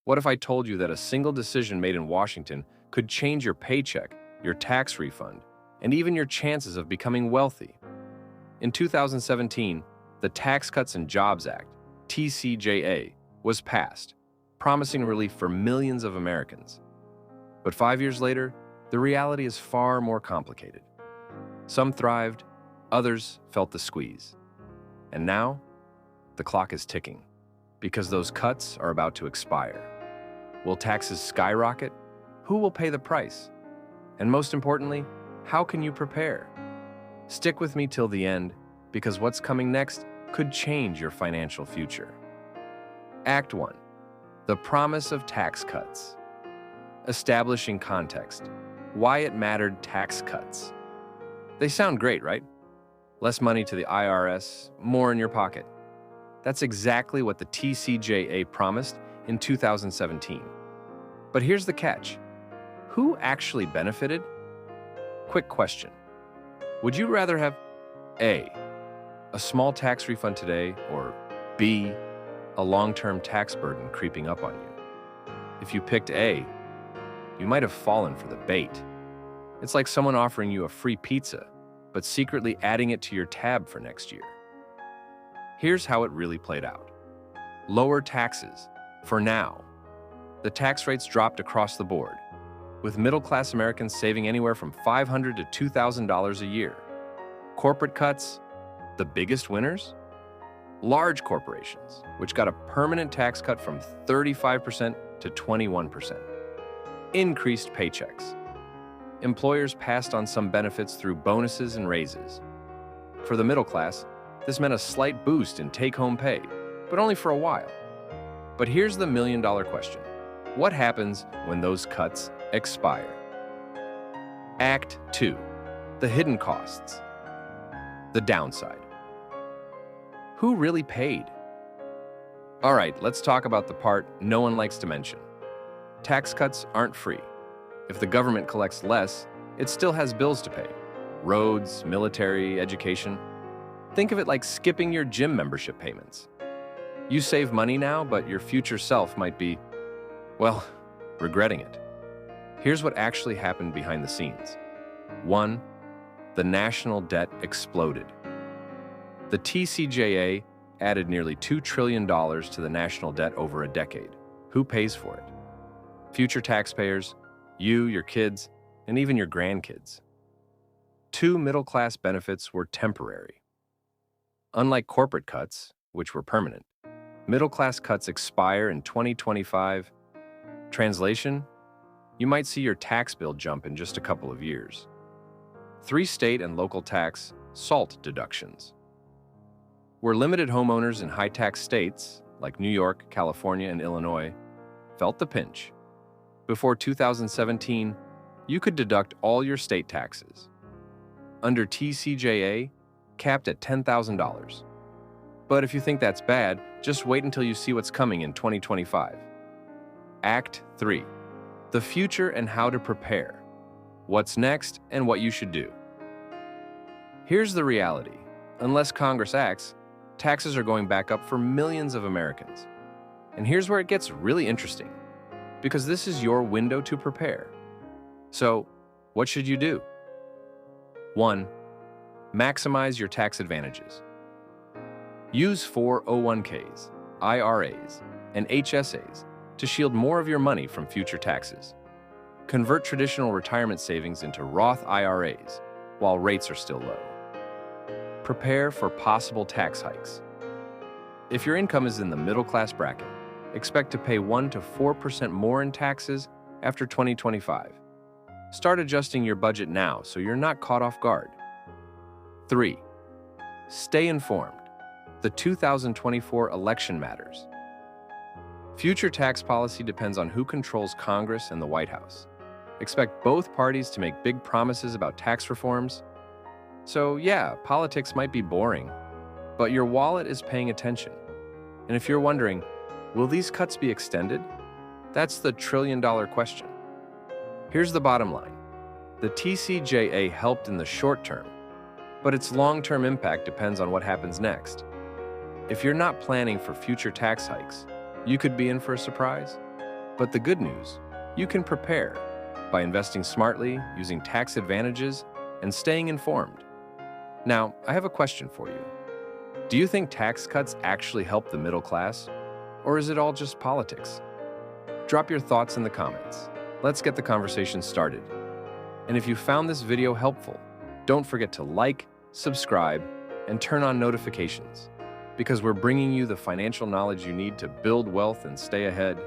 What if I told you that a single decision made in Washington could change your paycheck, your tax refund, and even your chances of becoming wealthy? In 2017, the Tax Cuts and Jobs Act, TCJA, was passed, promising relief for millions of Americans. But 5 years later, the reality is far more complicated. Some thrived, others felt the squeeze. And now, the clock is ticking, because those cuts are about to expire. Will taxes skyrocket? Who will pay the price? And most importantly, how can you prepare? Stick with me till the end, because what's coming next could change your financial future. Act 1. The promise of tax cuts. Establishing context. Why it mattered tax cuts. They sound great, right? Less money to the IRS, more in your pocket. That's exactly what the TCJA promised in 2017. But here's the catch. Who actually benefited? Quick question. Would you rather have A, a small tax refund today, or B, a long-term tax burden creeping up on you? If you picked A, you might have fallen for the bait. It's like someone offering you a free pizza, but secretly adding it to your tab for next year. Here's how it really played out. Lower taxes, for now. The tax rates dropped across the board, with middle-class Americans saving anywhere from $500 to $2,000 a year. Corporate cuts, the biggest winners? Large corporations, which got a permanent tax cut from 35% to 21%. Increased paychecks. Employers passed on some benefits through bonuses and raises. For the middle class, this meant a slight boost in take-home pay, but only for a while. But here's the million-dollar question. What happens when those cuts expire? Act 2. The hidden costs. The downside. Who really paid? All right, let's talk about the part no one likes to mention. Tax cuts aren't free. If the government collects less, it still has bills to pay. Roads, military, education. Think of it like skipping your gym membership payments. You save money now, but your future self might be, well, regretting it. Here's what actually happened behind the scenes. 1. The national debt exploded. The TCJA added nearly $2 trillion to the national debt over a decade. Who pays for it? Future taxpayers, you, your kids, and even your grandkids. 2. Middle-class benefits were temporary. Unlike corporate cuts, which were permanent, middle-class cuts expire in 2025. Translation? You might see your tax bill jump in just a couple of years. 3. State and local tax SALT deductions. Where limited homeowners in high-tax states, like New York, California, and Illinois, felt the pinch. Before 2017, you could deduct all your state taxes. Under TCJA, capped at $10,000. But if you think that's bad, just wait until you see what's coming in 2025. Act 3. The future and how to prepare. What's next and what you should do. Here's the reality. Unless Congress acts, taxes are going back up for millions of Americans. And here's where it gets really interesting, because this is your window to prepare. So, what should you do? 1. Maximize your tax advantages. Use 401ks, IRAs, and HSAs to shield more of your money from future taxes. Convert traditional retirement savings into Roth IRAs while rates are still low. Prepare for possible tax hikes. If your income is in the middle-class bracket, expect to pay 1% to 4% more in taxes after 2025. Start adjusting your budget now so you're not caught off guard. 3. Stay informed. The 2024 election matters. Future tax policy depends on who controls Congress and the White House. Expect both parties to make big promises about tax reforms. So yeah, politics might be boring, but your wallet is paying attention. And if you're wondering, will these cuts be extended? That's the trillion-dollar question. Here's the bottom line. The TCJA helped in the short term, but its long-term impact depends on what happens next. If you're not planning for future tax hikes, you could be in for a surprise. But the good news, you can prepare by investing smartly, using tax advantages, and staying informed. Now, I have a question for you. Do you think tax cuts actually help the middle class? Or is it all just politics? Drop your thoughts in the comments. Let's get the conversation started. And if you found this video helpful, don't forget to like, subscribe, and turn on notifications, because we're bringing you the financial knowledge you need to build wealth and stay ahead